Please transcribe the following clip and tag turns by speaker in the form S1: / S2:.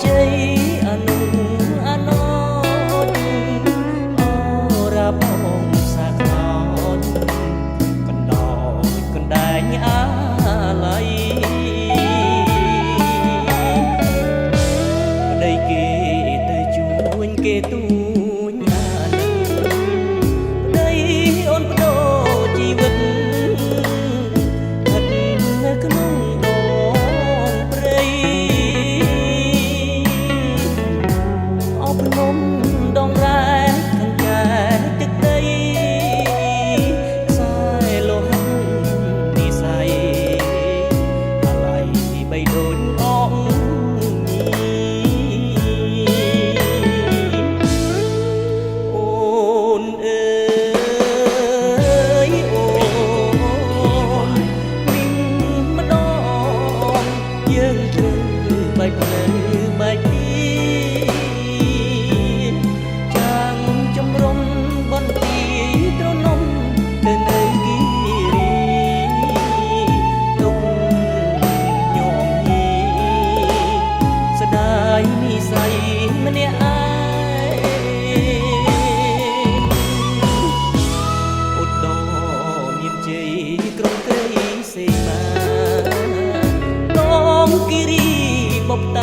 S1: ជ័យអនុអណតអរ៉ាបងសាខ្លោចកណ្ដោកណ្ដែងអាឡ័យប្តីគេទៅជួញគេទូញអានឹងប្តីអូនបដូរជីវិតស្ថិតនៅក្នុងដងព្រៃអបនំដងរ៉ែខាងកែទឹកដីខ្សែលោហិតនិស័យអាឡ័យបីដូចអងបែកភ្លើបែកទីចាំជំរំបន្ទាយត្រនំទៅនៅគិរីទុកញោមញីស្ដាយនិស័យម្នាក់ឯងឧត្តរមានជ័យក្រុងត្រីសេមាដងគិរីបបតា